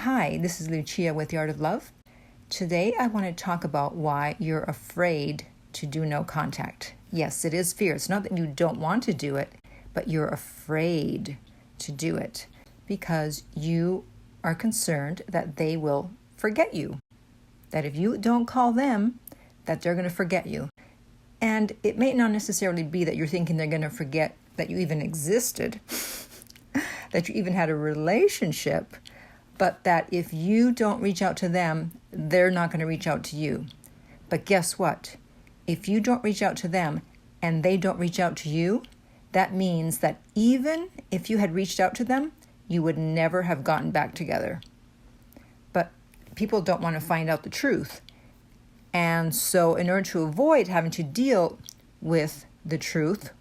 Hi, this is Lucia with The Art of Love. Today I want to talk about why you're afraid to do no contact. Yes, it is fear. It's not that you don't want to do it, but you're afraid to do it because you are concerned that they will forget you. That if you don't call them, that they're going to forget you. And it may not necessarily be that you're thinking they're going to forget that you even existed, that you even had a relationship, but that if you don't reach out to them, they're not going to reach out to you. But guess what? If you don't reach out to them and they don't reach out to you, that means that even if you had reached out to them, you would never have gotten back together. But people don't want to find out the truth. And so in order to avoid having to deal with the truth,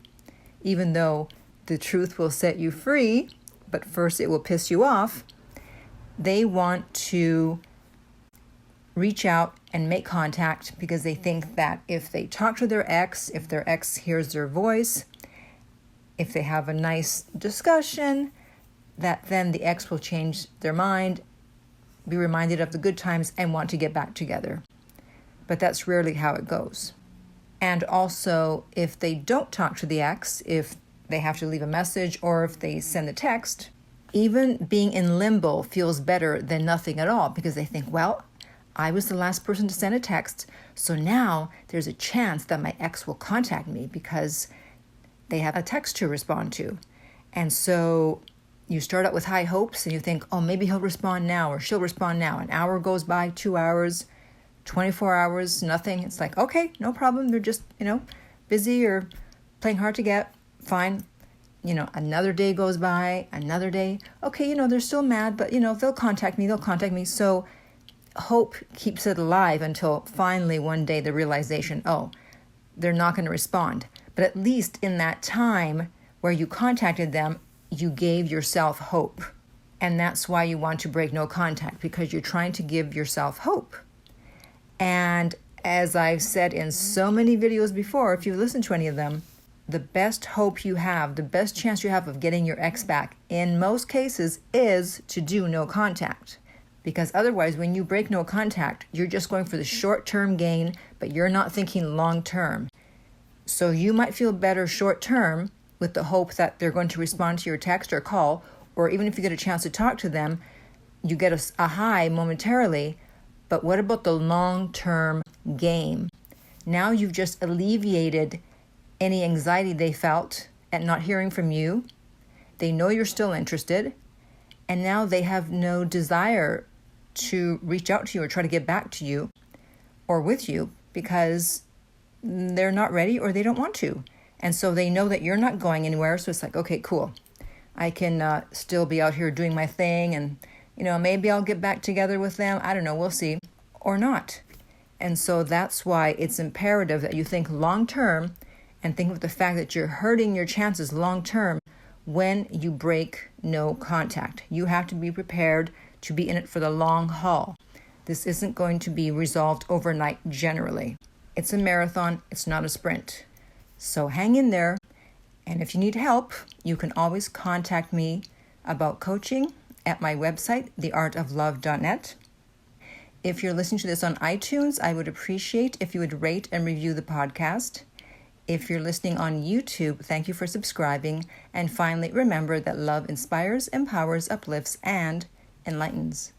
even though the truth will set you free, but first it will piss you off, they want to reach out and make contact because they think that if they talk to their ex, if their ex hears their voice, if they have a nice discussion, that then the ex will change their mind, be reminded of the good times, and want to get back together. But that's rarely how it goes. And also, if they don't talk to the ex, if they have to leave a message or if they send a text, even being in limbo feels better than nothing at all because they think, well, I was the last person to send a text, so now there's a chance that my ex will contact me because they have a text to respond to. And so you start out with high hopes and you think, oh, maybe he'll respond now or she'll respond now. An hour goes by, 2 hours, 24 hours, nothing. It's like, okay, no problem. They're just, busy or playing hard to get. Fine. Another day goes by, another day. Okay, they're still mad, but, they'll contact me. So hope keeps it alive until finally one day the realization, oh, they're not going to respond. But at least in that time where you contacted them, you gave yourself hope. And that's why you want to break no contact, because you're trying to give yourself hope. And as I've said in so many videos before, if you've listened to any of them, the best hope you have, the best chance you have of getting your ex back, in most cases, is to do no contact. Because otherwise, when you break no contact, you're just going for the short-term gain, but you're not thinking long-term. So you might feel better short-term with the hope that they're going to respond to your text or call, or even if you get a chance to talk to them, you get a high momentarily. But what about the long-term gain? Now you've just alleviated any anxiety they felt at not hearing from you. They know you're still interested, and now they have no desire to reach out to you or try to get back to you or with you because they're not ready or they don't want to. And so they know that you're not going anywhere, so it's like, okay, cool. I can still be out here doing my thing and, maybe I'll get back together with them. I don't know, we'll see. Or not. And so that's why it's imperative that you think long-term and think of the fact that you're hurting your chances long-term when you break no contact. You have to be prepared to be in it for the long haul. This isn't going to be resolved overnight generally. It's a marathon, it's not a sprint. So hang in there, and if you need help, you can always contact me about coaching at my website, theartoflove.net. If you're listening to this on iTunes, I would appreciate if you would rate and review the podcast. If you're listening on YouTube, thank you for subscribing. And finally, remember that love inspires, empowers, uplifts, and enlightens.